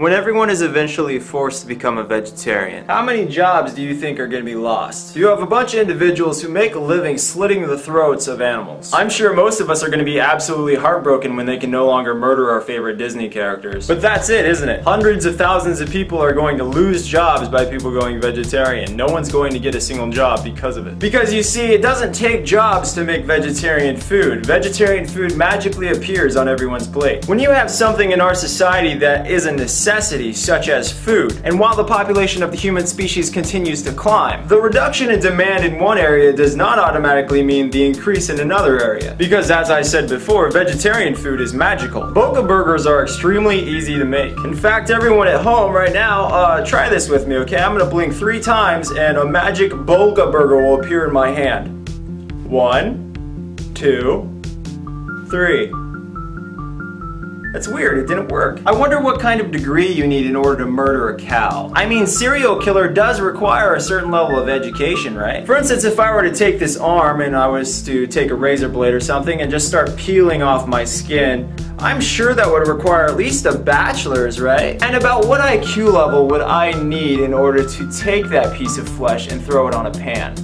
When everyone is eventually forced to become a vegetarian, how many jobs do you think are going to be lost? You have a bunch of individuals who make a living slitting the throats of animals. I'm sure most of us are going to be absolutely heartbroken when they can no longer murder our favorite Disney characters. But that's it, isn't it? Hundreds of thousands of people are going to lose jobs by people going vegetarian. No one's going to get a single job because of it. Because you see, it doesn't take jobs to make vegetarian food. Vegetarian food magically appears on everyone's plate. When you have something in our society that is a necessity, such as food, and while the population of the human species continues to climb, the reduction in demand in one area does not automatically mean the increase in another area. Because as I said before, vegetarian food is magical. Boca burgers are extremely easy to make. In fact, everyone at home right now, try this with me, okay? I'm gonna blink 3 times and a magic Boca burger will appear in my hand. 1, 2, 3. That's weird, it didn't work. I wonder what kind of degree you need in order to murder a cow. I mean, serial killer does require a certain level of education, right? For instance, if I were to take this arm and I was to take a razor blade or something and just start peeling off my skin, I'm sure that would require at least a bachelor's, right? And about what IQ level would I need in order to take that piece of flesh and throw it on a pan?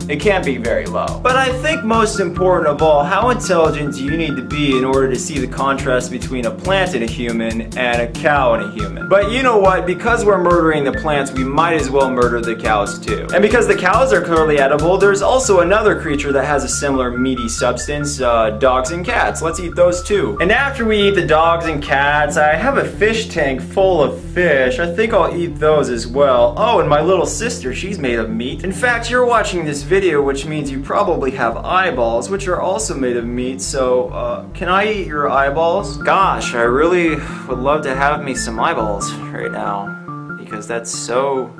It can't be very low. But I think most important of all, how intelligent do you need to be in order to see the contrast between a plant and a human and a cow and a human? But you know what? Because we're murdering the plants, we might as well murder the cows too. And because the cows are clearly edible, there's also another creature that has a similar meaty substance, dogs and cats. Let's eat those too. And after we eat the dogs and cats, I have a fish tank full of fish. I think I'll eat those as well. Oh, and my little sister, she's made of meat. In fact, you're watching this video, which means you probably have eyeballs, which are also made of meat, so, can I eat your eyeballs? Gosh, I really would love to have me some eyeballs right now, because that's so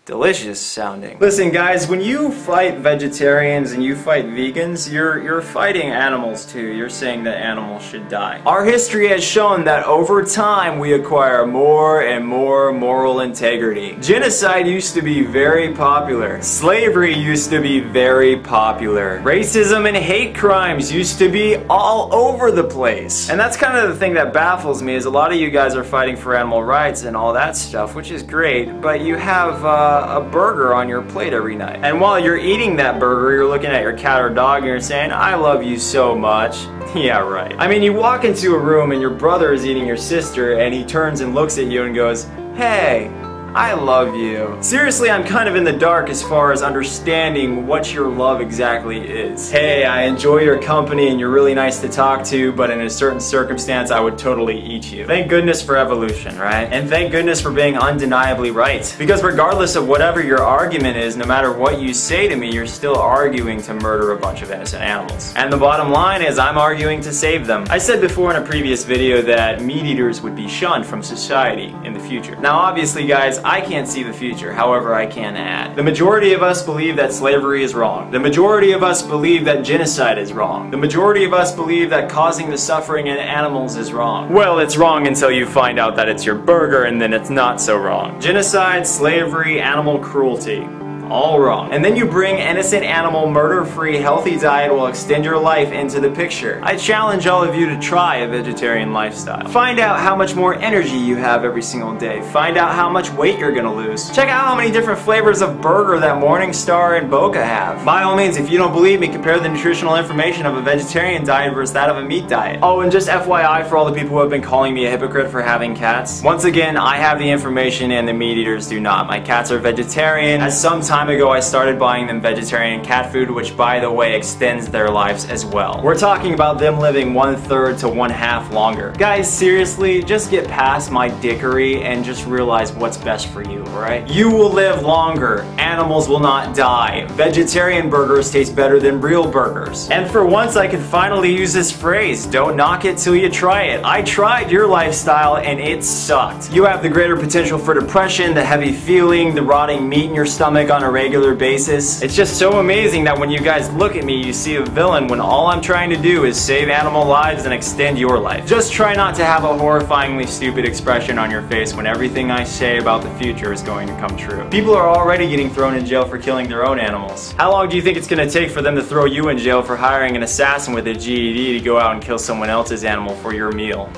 delicious sounding. Listen guys, when you fight vegetarians and you fight vegans, you're fighting animals too. You're saying that animals should die. Our history has shown that over time we acquire more and more moral integrity. Genocide used to be very popular. Slavery used to be very popular. Racism and hate crimes used to be all over the place. And that's kind of the thing that baffles me, is a lot of you guys are fighting for animal rights and all that stuff, which is great, but you have a burger on your plate every night. And while you're eating that burger, you're looking at your cat or dog and you're saying, I love you so much. Yeah, right. I mean, you walk into a room and your brother is eating your sister and he turns and looks at you and goes, hey, I love you. Seriously, I'm kind of in the dark as far as understanding what your love exactly is. Hey, I enjoy your company and you're really nice to talk to, but in a certain circumstance, I would totally eat you. Thank goodness for evolution, right? And thank goodness for being undeniably right. Because regardless of whatever your argument is, no matter what you say to me, you're still arguing to murder a bunch of innocent animals. And the bottom line is, I'm arguing to save them. I said before in a previous video that meat eaters would be shunned from society in the future. Now, obviously, guys, I can't see the future, however I can add. The majority of us believe that slavery is wrong. The majority of us believe that genocide is wrong. The majority of us believe that causing the suffering in animals is wrong. Well, it's wrong until you find out that it's your burger, and then it's not so wrong. Genocide, slavery, animal cruelty. All wrong. And then you bring innocent animal murder-free healthy diet will extend your life into the picture. I challenge all of you to try a vegetarian lifestyle. Find out how much more energy you have every single day. Find out how much weight you're gonna lose. Check out how many different flavors of burger that Morningstar and Boca have. By all means, if you don't believe me, compare the nutritional information of a vegetarian diet versus that of a meat diet. Oh, and just FYI for all the people who have been calling me a hypocrite for having cats. Once again, I have the information and the meat eaters do not. My cats are vegetarian. At some time ago, I started buying them vegetarian cat food, which by the way extends their lives as well. We're talking about them living 1/3 to 1/2 longer. Guys, seriously, just get past my dickery and just realize what's best for you, alright? You will live longer. Animals will not die. Vegetarian burgers taste better than real burgers. And for once, I can finally use this phrase, don't knock it till you try it. I tried your lifestyle and it sucked. You have the greater potential for depression, the heavy feeling, the rotting meat in your stomach on a regular basis. It's just so amazing that when you guys look at me, you see a villain when all I'm trying to do is save animal lives and extend your life. Just try not to have a horrifyingly stupid expression on your face when everything I say about the future is going to come true. People are already getting thrown in jail for killing their own animals. How long do you think it's going to take for them to throw you in jail for hiring an assassin with a GED to go out and kill someone else's animal for your meal?